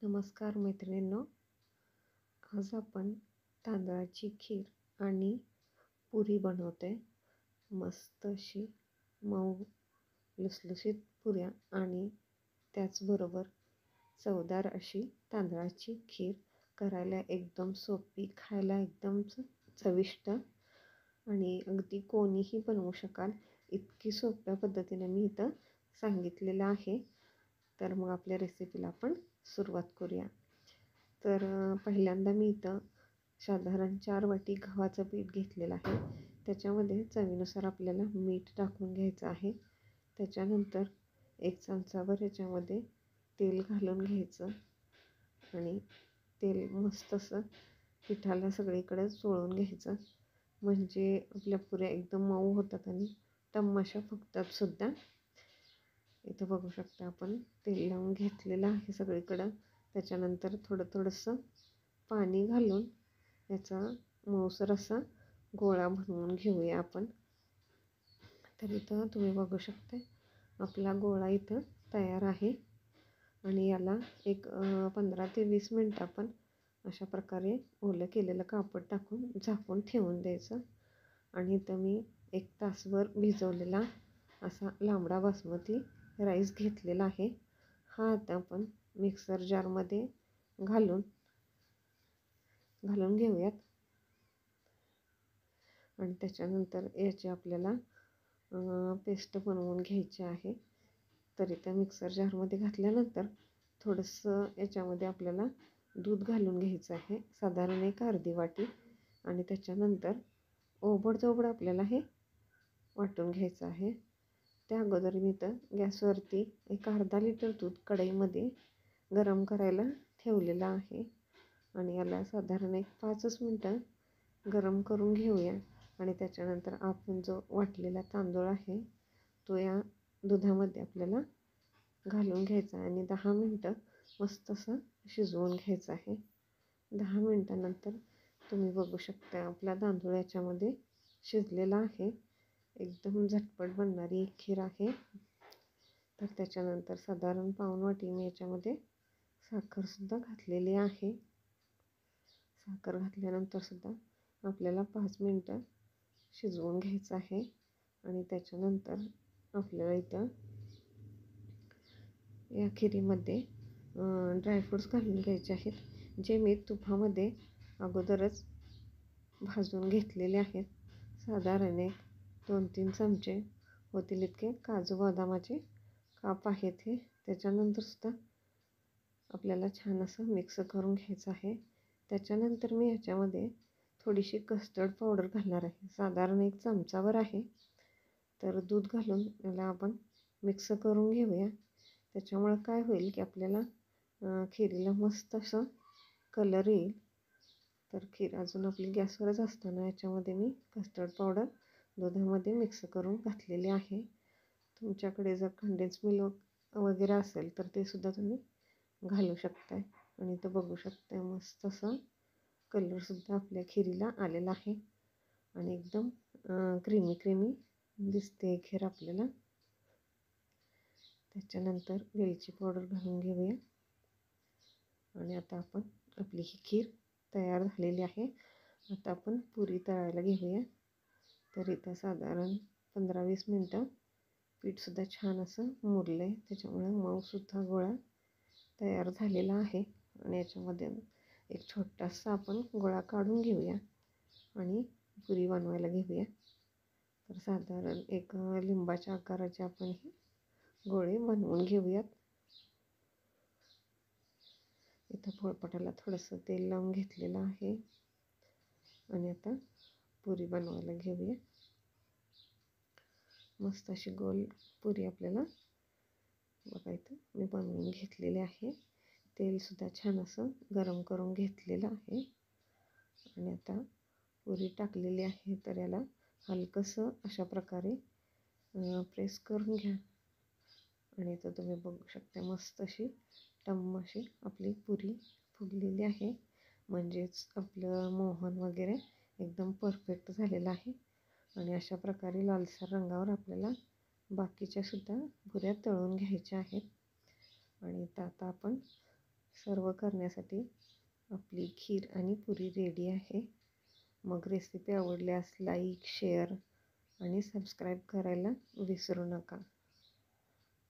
नमस्कार मैत्रिणींनो, आज आपण तांदळाची खीर आणि पुरी बनवते. मस्त अशी मऊ लुसलुशीत पुऱ्या आणि त्याचबरोबर चवदार अशी तांदळाची खीर करायला एकदम सोपी, खायला एकदम चविष्ट आणि अगदी कोणीही बनवू शकाल इतकी सोप्या पद्धतीने मी इथं सांगितलेलं आहे. तर मग आपल्या रेसिपीला आपण सुरुवात करूया. तर पहिल्यांदा मी इथं साधारण 4 वाटी गव्हाचं पीठ घेतलेलं आहे. त्याच्यामध्ये चवीनुसार आपल्याला मीठ टाकून घ्यायचं आहे. त्याच्यानंतर 1 चमचाभर याच्यामध्ये तेल घालून घ्यायचं आणि तेल मस्त असं पिठाला सगळीकडे चोळून घ्यायचं, म्हणजे आपल्या पुऱ्या एकदम मऊ होतात आणि टम्म अशा फुगतात सुद्धा. इथं बघू शकता आपण तेल लावून घेतलेलं आहे सगळीकडं. त्याच्यानंतर थोडंसं पाणी घालून याचा मऊसर असा गोळा बनवून घेऊया आपण. तर इथं तुम्ही बघू शकता आपला गोळा इथं तयार आहे आणि याला एक 15 ते 20 मिनटं आपण अशा प्रकारे ओलं केलेलं कापड टाकून झाकून ठेवून द्यायचं. आणि इथं मी 1 तासभर भिजवलेला असा लांबडा बासमती राईस घेतलेला आहे. हा आता आपण मिक्सर जारमध्ये घालून घेऊयात आणि त्याच्यानंतर याची आपल्याला पेस्ट बनवून घ्यायची आहे. तर इथं मिक्सर जारमध्ये घातल्यानंतर थोडंसं याच्यामध्ये आपल्याला दूध घालून घ्यायचं आहे, साधारण 1 अर्धी वाटी. आणि त्याच्यानंतर ओबडधोबड आपल्याला हे वाटून घ्यायचं आहे. त्या अगोदर मी इथं गॅसवरती 1 अर्धा लिटर दूध कढईमध्ये गरम करायला ठेवलेलं आहे आणि याला साधारण 5 मिनटं गरम करून घेऊया. आणि त्याच्यानंतर आपण जो वाटलेला तांदूळ आहे तो या दुधामध्ये आपल्याला घालून घ्यायचा आणि 10 मिनटं मस्त असं शिजवून घ्यायचं आहे. 10 मिनटानंतर तुम्ही बघू शकता आपला तांदूळ याच्यामध्ये शिजलेला आहे. एकदम झटपट बनणारी एक खीर आहे. तर त्याच्यानंतर साधारण पाऊण वाटी मी याच्यामध्ये साखरसुद्धा घातलेली आहे. साखर घातल्यानंतर सुद्धा आपल्याला 5 मिनटं शिजवून घ्यायचं आहे. आणि त्याच्यानंतर आपल्याला इथं या खिरीमध्ये ड्रायफ्रूट्स घालून घ्यायचे आहेत, जे मी तुपामध्ये अगोदरच भाजून घेतलेले आहेत. साधारण 2-3 चमचे होतील इतके काजू बदामाचे काप आहेत हे. त्याच्यानंतर सुद्धा आपल्याला छान असं मिक्स करून घ्यायचं आहे. त्याच्यानंतर मी ह्याच्यामध्ये थोडीशी कस्टर्ड पावडर घालणार आहे, साधारण 1 चमचाभर आहे. तर दूध घालून याला आपण मिक्स करून घेऊया. त्याच्यामुळं काय होईल की आपल्याला खिरीला मस्त असं कलर येईल. तर खीर अजून आपली गॅसवरच असताना याच्यामध्ये मी कस्टर्ड पावडर दुधामध्ये मिक्स करून घातलेली आहे. तुमच्याकडे जर कंडेन्स मिल्क वगैरे असेल तर ते सुद्धा तुम्ही घालू शकताय. आणि इथं बघू शकताय मस्त असं कलरसुद्धा आपल्या खिरीला आलेला आहे आणि एकदम क्रीमी दिसते खीर आपल्याला. त्याच्यानंतर वेलची पावडर घालून घेऊया आणि आता आपण आपली ही खीर तयार झालेली आहे. आता आपण पुरी तळायला घेऊया. तर इथं साधारण 15-20 मिनटं पीठसुद्धा छान असं मुरलं आहे, त्याच्यामुळे मऊसुद्धा गोळा तयार झालेला आहे. आणि याच्यामध्ये एक छोटासा आपण गोळा काढून घेऊया आणि पुरी बनवायला घेऊया. तर साधारण 1 लिंबाच्या आकाराचे आपण हे गोळे बनवून घेऊयात. इथं पोळपाटाला थोडंसं तेल लावून घेतलेलं आहे आणि आता पुरी बनवायला घेऊया. मस्त अशी गोल पुरी आपल्याला बघा इथं मी बनवून घेतलेली आहे. तेलसुद्धा छान असं गरम करून घेतलेलं आहे आणि आता पुरी टाकलेली आहे. तर याला हलकंसं अशा प्रकारे प्रेस करून घ्या आणि इथं तुम्ही बघू शकता मस्त अशी टम्म अशी आपली पुरी फुगलेली आहे, म्हणजेच आपलं मोहन वगैरे एकदम परफेक्ट झालेलं आहे. आणि अशा प्रकारे लालसर रंगावर आपल्याला बाकीच्या सुद्धा पुऱ्या तळून घ्यायच्या आहेत. आणि इथं आता आपण सर्व करण्यासाठी आपली खीर आणि पुरी रेडी आहे. मग रेसिपी आवडल्यास लाईक, शेअर आणि सबस्क्राईब करायला विसरू नका.